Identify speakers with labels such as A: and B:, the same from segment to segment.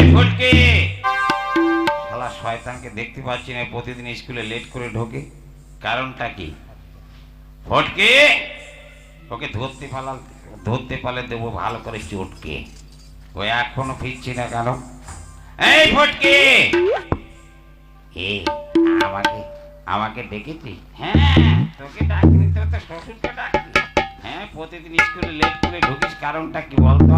A: এই ফটকে, শালা শয়তানকে দেখতে পাচ্ছি না, প্রতিদিন স্কুলে লেট করে ঢোকে, কারণটা কি? ফটকে, ওকে ধরতে পারলে দেবো ভালো করে চটকে। ওই এখনো ফিরছি না কেন? এই ফটকে, এ আমাকে আমাকে ডেকেছিস? হ্যাঁ, তোকে ডাকিনি তো, তোর শ্বশুরকে ডাকবি। হ্যাঁ, প্রতিদিন স্কুলে লেট করে ঢুকিস, কারণটা কি বলতো?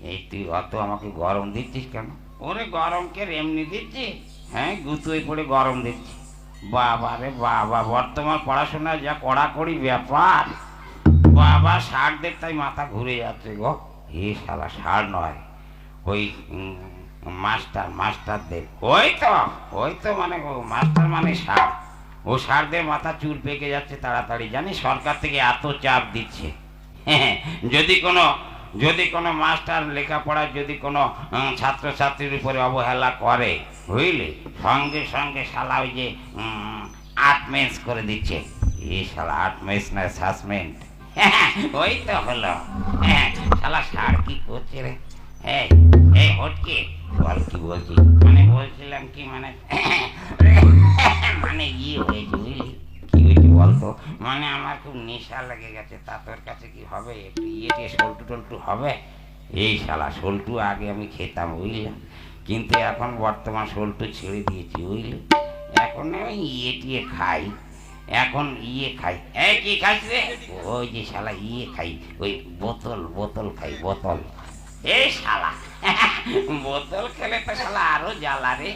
A: এই তুই অত আমাকে গরম দিচ্ছিস কেন? ওরে গরমকে এমনি দিচ্ছি? হ্যাঁ, গুতুই পড়ে গরম দিচ্ছি। বাবা রে বাবা, বর্তমান পড়াশোনায় যা কড়াকড়ি ব্যাপার, বাবা ষাট দেখতাই মাথা ঘুরে যাচ্ছে গো। শালা ষাট নয়, ওই মাস্টারদের, ওই তো মানে মাস্টার মানে ষাট। ও ষাটদের মাথা চুল পেকে যাচ্ছে তাড়াতাড়ি, জানি সরকার থেকে এত চাপ দিচ্ছে। হ্যাঁ, যদি কোনো মাস্টার লেখাপড়ায় যদি কোনো ছাত্রছাত্রীর উপরে অবহেলা করে, বুঝলি, সঙ্গে সঙ্গে শালা ওই যে আটমেন্স করে দিচ্ছে। শালা আটমেন্স না সাসপেন্ড। ওই তো হলো। শালা সার কি করছে রে? এই হটকে বল, কি বলছি? মানে বলছিলাম কি, মানে মানে হয়েছে, বুঝলি? কি হয়েছে বলতো? মানে আমার খুব নেশা লেগে গেছে, তা তোর কাছে কি হবে? একটু সল্টু টল্টু হবে? এই শালা সল্টু আগে আমি খেতাম, বুঝলাম, কিন্তু এখন বর্তমান সল্টু ছেড়ে দিয়েছি, বুঝলি। এখন আমি খাই, এখন খাই। এই কি খাইস রে? ওই যে শালা খাই, ওই বোতল খাই, বোতল। এই শালা বোতল খেলে তো শালা আরো জ্বালা রে।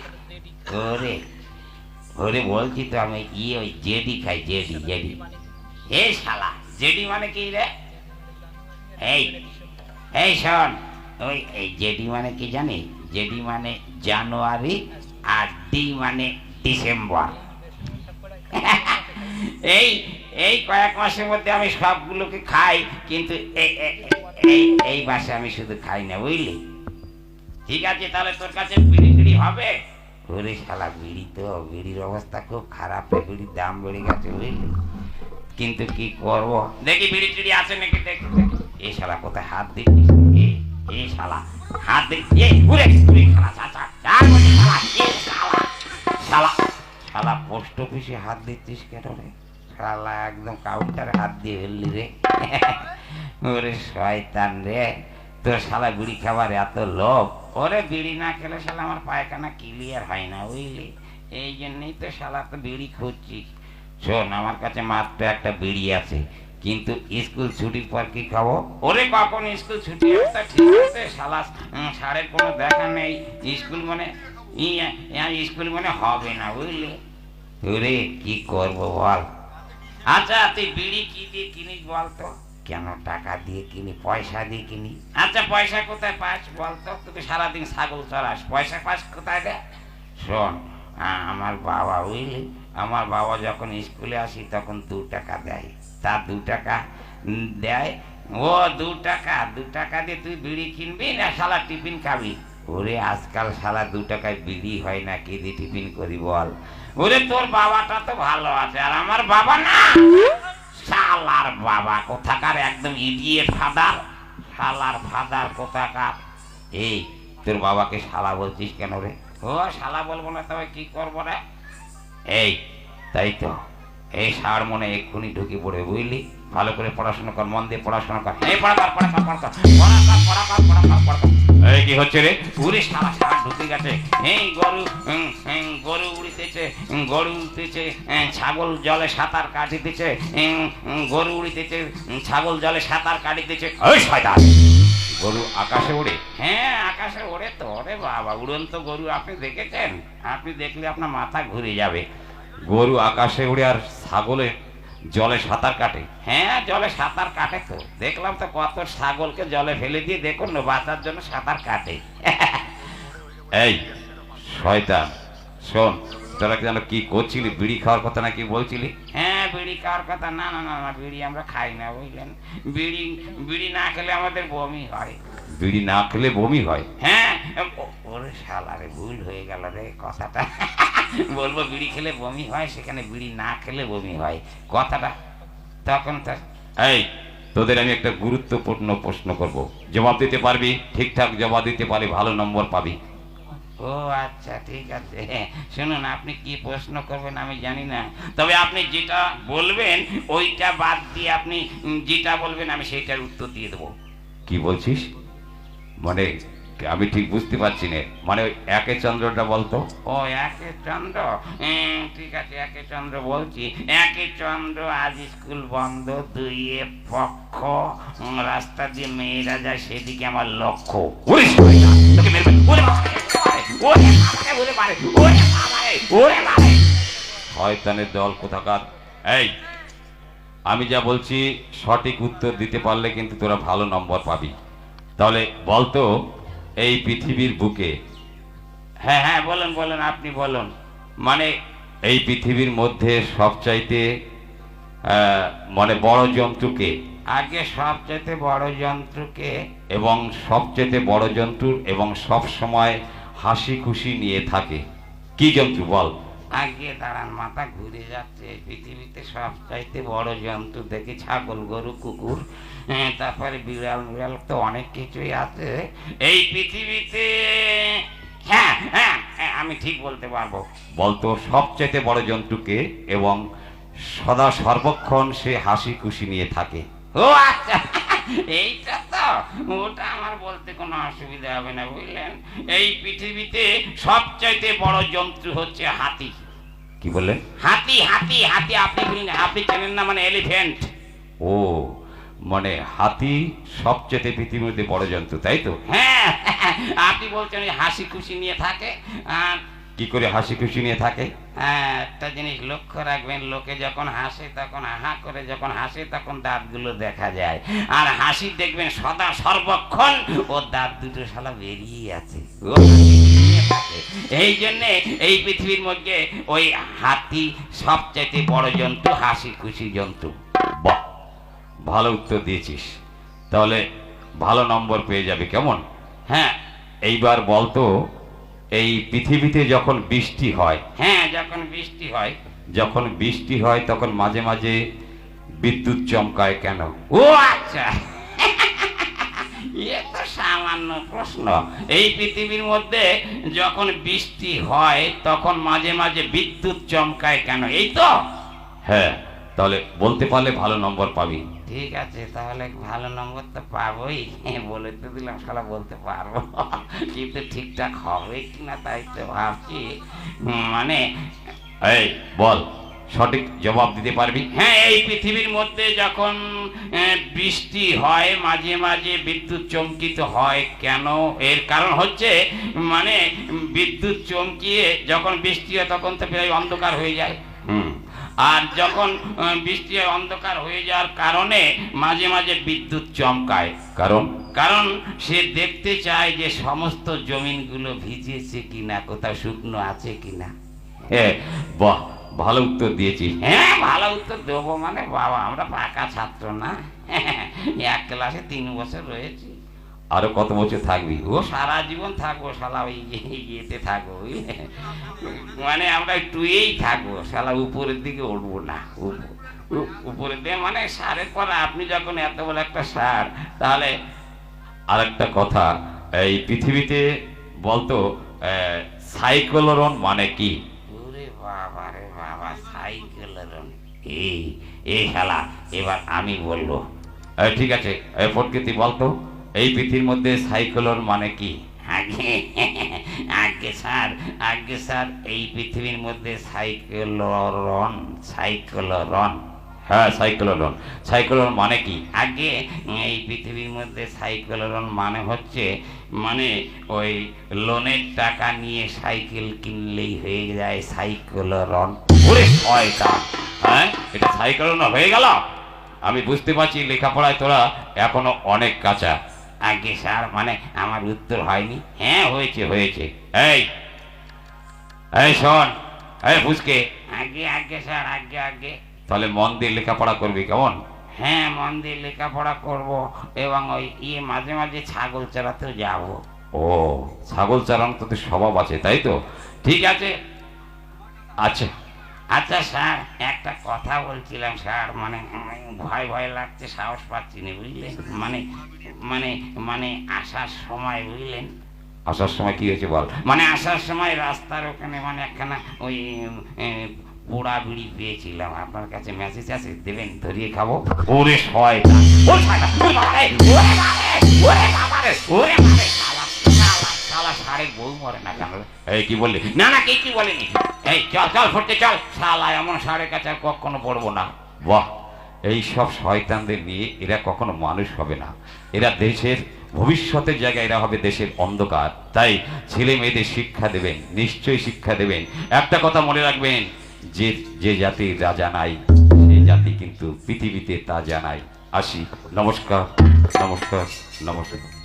A: ওরে বলছি তো আমি ওই জেডি খাই, জেডি। এই শালা জেডি মানে কি রে? এই শোন, ওই এই জেডি মানে কি জানি? জেডি মানে জানুয়ারি, আর ডি মানে ডিসেম্বর। এই কয়েক মাসের মধ্যে আমি সবগুলোকে খাই, কিন্তু এই মাসে আমি শুধু খাই না, বুঝলি। ঠিক আছে, তাহলে তোর কাছে বিড়ি হবে? ওরে শালা বিড়ির অবস্থা খুব খারাপ, বিড়ির দাম বেড়ে গেছে, বুঝলি। কিন্তু কি করব, দেখি বিড়ি টিড়ি আছে নাকি, দেখি। এই শালা কোথায় হাত দিচ্ছিস? এই শালা হাত দিচ্ছিস? শালা পোস্ট অফিসে হাত দিচ্ছিস কেন রে? শালা একদম কাউন্টারে হাত দিয়ে ফেললি রে। ওরে শয়তান রে, তোর শালা বিড়ি খাবার এত লোভ। ওরে বিড়ি না খেলে শালা আমার পায়খানা ক্লিয়ার হয় না, বুঝলি। এই জন্যই তো শালা তো বিড়ি খুঁজছি। শোন, আমার কাছে মাত্র একটা বিড়ি আছে, কিন্তু স্কুল ছুটির পর কি খাবো? ওরে কখন স্কুল ছুটি হবে? ঠিক আছে, শালা সারের কোনো দেখা নেই। স্কুল মানে হবে না, বুঝলি। ওরে কি করবো বল? আচ্ছা, তুই বিড়ি কি দিয়ে কিনিস বলতো? কেন টাকা দিয়ে কিনি, পয়সা দিয়ে কিনি। আচ্ছা, পয়সা কোথায় পাস বলতো? তুই সারাদিন ছাগল চড়াস, পয়সা পাস কোথায় রে? শোন, আমার বাবা, বুঝলি, আমার বাবা যখন স্কুলে আসি তখন 2 টাকা দেয়। তা 2 টাকা দেয়, ও 2 টাকা দিয়ে তুই বিড়ি কিনবি না শালা টিফিন খাবি? ওরে আজকাল শালা 2 টাকায় বিড়ি হয় না, কি দিয়ে টিফিন করি বল? ওরে তোর বাবাটা তো ভালো আছে, আর আমার বাবা না, শালার বাবা কোথাকার, একদম ইডিয়েট ফাদার, শালার ফাদার কোথাকার। এই তোর বাবাকে শালা বলছিস কেন রে? ও শালা বলবো না তবে কি করবো রে? এই তাই তো, এই সার মনে এক্ষুনি ঢুকে পড়ে, বুঝলি। ভালো করে পড়াশোনা কর, মন দিয়ে পড়াশোনা কর। এই পড়া এই কি হচ্ছে রে? পুরে সারা ঢুকে গেছে। এই গরু উড়িতেছে, ছাগল জলে সাঁতার কাটিতেছে, গরু উড়িতেছে, ছাগল জলে সাঁতার কাটিতেছে। ওই শয়তান, গরু আকাশে ওড়ে? হ্যাঁ, আকাশে ওড়ে তো। ওরে বাবা, উড়ন্ত গরু আপনি দেখেছেন? আপনি দেখলে আপনার মাথা ঘুরে যাবে। গরু আকাশে উড়ে আর ছাগলে জলে সাঁতার কাটে? হ্যাঁ, জলে সাঁতার কাটে তো, দেখলাম তো, কত ছাগলকে জলে ফেলে দিয়ে দেখুন না বাঁচার জন্য সাঁতার কাটে। এই শয়তান, শোন, তোরা কি জানো কি করছিলি? বিড়ি খাওয়ার কথা নাকি বলছিলি? হ্যাঁ, বিড়ি খাওয়ার কথা। না, বিড়ি আমরা খাই না, বুঝলেন। বিড়ি না খেলে আমাদের বমি হয়। বিড়ি না খেলে বমি হয়? হ্যাঁ। ওরে শালারে, ভুল হয়ে গেল রে কথাটা। বলবো বিড়ি খেলে বমি হয়, সেখানে বিড়ি না খেলে বমি হয় কথাটা। তখন তো এই তোদের আমি একটা গুরুত্বপূর্ণ প্রশ্ন করব, জবাব দিতে পারবি? ঠিকঠাক জবাব দিতে পারলে ভালো নম্বর পাবি। ও আচ্ছা, ঠিক আছে। শুনুন, আপনি কি প্রশ্ন করবেন আমি জানি না, তবে আপনি যেটা বলবেন ওইটা বাদ দিয়ে আপনি যেটা বলবেন আমি সেইটার উত্তর দিয়ে দেবো। কি বলছিস? মানে আমি ঠিক বুঝতে পারছি না, মানে ওই একে চন্দ্রটা বলতো। ও একে চন্দ্র, ঠিক আছে, একে চন্দ্র বলছি। একে চন্দ্র, আজ স্কুল বন্ধ, দুইয়ে পক্ষ, রাস্তা দিয়ে মেয়েরা যায় সেদিকে আমার লক্ষ্য। শয়তানের দল কোথাকার! এই, আমি যা বলছি সঠিক উত্তর দিতে পারলে কিন্তু তোরা ভালো নম্বর পাবি। তাহলে বলতো, এই পৃথিবীর বুকে, হ্যাঁ হ্যাঁ বলুন বলুন, আপনি বলুন, মানে এই পৃথিবীর মধ্যে সবচাইতে মানে বড় জন্তুকে, আগে সবচাইতে বড় জন্তুকে, এবং সবচাইতে বড় জন্তুর এবং সব সময় হাসি খুশি নিয়ে থাকে, কি জন্তু বল? আগে দাঁড়ান, মাথা ঘুরে যাচ্ছে। পৃথিবীতে সবচাইতে বড় জন্তু দেখি ছাগল, গরু, কুকুর, তারপরে বিড়াল, বিড়াল তো অনেক কিছুই আছে এই পৃথিবীতে। হ্যাঁ হ্যাঁ হ্যাঁ, আমি ঠিক বলতে পারবো। বলতো সবচাইতে বড় জন্তুকে এবং সদা সর্বক্ষণ সে হাসি খুশি নিয়ে থাকে। ও আচ্ছা, এইটা তো, ওটা আমার বলতে কোনো অসুবিধা হবে না, বুঝলেন? এই পৃথিবীতে সবচাইতে বড় জন্তু হচ্ছে হাতি। কি বললেন? হাতি, হাতি, হাতি। আপনি বললেন, আপনি চেনেন না মানে এলিফ্যান্ট। ও, মানে হাতি সবচেয়ে পৃথিবীর মধ্যে বড় জন্তু, তাই তো? হ্যাঁ, আপনি বলছেন হাসি খুশি নিয়ে থাকে। আর কি করে হাসি খুশি নিয়ে থাকে? হ্যাঁ, একটা জিনিস লক্ষ্য রাখবেন, লোকে যখন হাসে তখন আহা করে, যখন হাসে তখন দাঁতগুলো দেখা যায়, আর হাসি দেখবেন সদা সর্বক্ষণ ওর দাঁত দুটো শালা বেরিয়ে আছে। এই জন্যে এই পৃথিবীর মধ্যে ওই হাতি সবচাইতে বড় জন্তু, হাসি খুশি জন্তু। বাহ, ভালো উত্তর দিয়েছিস, তাহলে ভালো নম্বর পেয়ে যাবে, কেমন? হ্যাঁ, এইবার বলতো, এই পৃথিবীতে যখন বৃষ্টি হয়, হ্যাঁ যখন বৃষ্টি হয়, যখন বৃষ্টি হয় তখন মাঝে মাঝে বিদ্যুৎ চমকায় কেন? ও আচ্ছা, এ তো সামান্য প্রশ্ন। এই পৃথিবীর মধ্যে যখন বৃষ্টি হয় তখন মাঝে মাঝে বিদ্যুৎ চমকায় কেন, এই তো? হ্যাঁ, তাহলে বলতে পারলে ভালো নম্বর পাবি। ঠিক আছে, তাহলে ভালো নম্বর তো পাবোই, বলে তো দিলাম, শালা বলতে পারবো, কিন্তু ঠিকঠাক হবে কিনা তাই তো ভাবছি। মানে এই বল, সঠিক জবাব দিতে পারবি? হ্যাঁ, এই পৃথিবীর মধ্যে যখন বৃষ্টি হয় মাঝে মাঝে বিদ্যুৎ চমকিত হয় কেন? এর কারণ হচ্ছে, মানে বিদ্যুৎ চমকিয়ে যখন বৃষ্টি হয় তখন তো প্রায় অন্ধকার হয়ে যায়। আর যখন বৃষ্টি অন্ধকার হয়ে যাওয়ার কারণে মাঝে মাঝে বিদ্যুৎ চমকায়, কারণ কারণ সে দেখতে চায় যে সমস্ত জমিনগুলো ভিজেছে কিনা, কোথাও শুকনো আছে কিনা। বাহ, ভালো উত্তর দিয়েছিস। হ্যাঁ, ভালো উত্তর দেবো মানে বাবা, আমরা পাকা ছাত্র না, এক ক্লাসে 3 বছর রয়েছি। আরো কত বছর থাকবি? ও সারা জীবন থাকবো শালা, ওই ইয়েতে থাকবো, মানে আমরা টুয়েই থাকবো শালা, উপরের দিকে উঠবো না। উপরের দিকে মানে সারের পর আপনি যখন এত বড় একটা সার, তাহলে আরেকটা কথা, এই পৃথিবীতে বলতো সাইক্লোরন মানে কি? ওরে বাবা রে বাবা, সাইক্লোরন, এই শালা এবার আমি বলবো। ঠিক আছে, ফটকিতি বলতো, এই পৃথিবীর মধ্যে সাইক্লোন মানে কি? আগে আগে স্যার, আগে স্যার, এই পৃথিবীর মধ্যে সাইক্লোরন, সাইক্লোরন, হ্যাঁ সাইক্লোরন, সাইক্লোরন মানে কি? আগে এই পৃথিবীর মধ্যে সাইক্লোরন মানে হচ্ছে, মানে ওই লোনের টাকা নিয়ে সাইকেল কিনলেই হয়ে যায় সাইক্লোরন। ওরে শয়তান, হ্যাঁ এটা সাইক্লোরন হয়ে গেল? আমি বুঝতে পারছি লেখাপড়ায় তোরা এখনো অনেক কাঁচা। আগে স্যার, মানে আমার উত্তর হয়নি। হ্যাঁ হয়েছে, হয়েছে। এই এই শোন, এই বুঝকে, আগে আগে স্যার, আগে আগে। তাহলে মন দিয়ে লেখাপড়া করবি, কেমন? হ্যাঁ, মন দিয়ে লেখাপড়া করব, এবং ওই মাঝে মাঝে ছাগল চড়াতেও যাব। ও, ছাগল চড়ানো তোদের স্বভাব আছে, তাই তো? ঠিক আছে, আচ্ছা আচ্ছা স্যার, একটা কথা বলছিলাম স্যার, মানে ভয় ভয় লাগছে, সাহস পাচ্ছি না বুঝলেন, মানে মানে মানে আসার সময় বুঝলেন।
B: আসার সময় কি হয়েছে বল?
A: মানে আসার সময় রাস্তার ওখানে মানে একখানা ওই পোড়া বিড়ি পেয়েছিলাম, আপনার কাছে মেসেজ আছে, দেবেন, ধরিয়ে খাবো।
B: ওরে শয়তান!
A: ওরে শয়তান! ওরে বাবারে! ওরে বাবারে! ওরে বাবারে! ওরে বাবারে! শালা, শালা, শালা ষাঁড়ের বউ মরে না কেন?
B: এই কি বললি?
A: না না, কি বলিনি। এই চল চল ফুটতে চল, শালা এমন ষাঁড়ের কাছে আর কখনো পড়বো না।
B: বাহ, এই সব শয়তানদের নিয়ে এরা কখনো মানুষ হবে না। এরা দেশের ভবিষ্যতের জায়গায়, এরা হবে দেশের অন্ধকার। তাই ছেলে মেয়েদের শিক্ষা দেবেন, নিশ্চয়ই শিক্ষা দেবেন। একটা কথা মনে রাখবেন, যে যে জাতির রাজা নাই, সেই জাতি কিন্তু পৃথিবীতে তা জানাই। আসি, নমস্কার, নমস্কার, নমস্কার।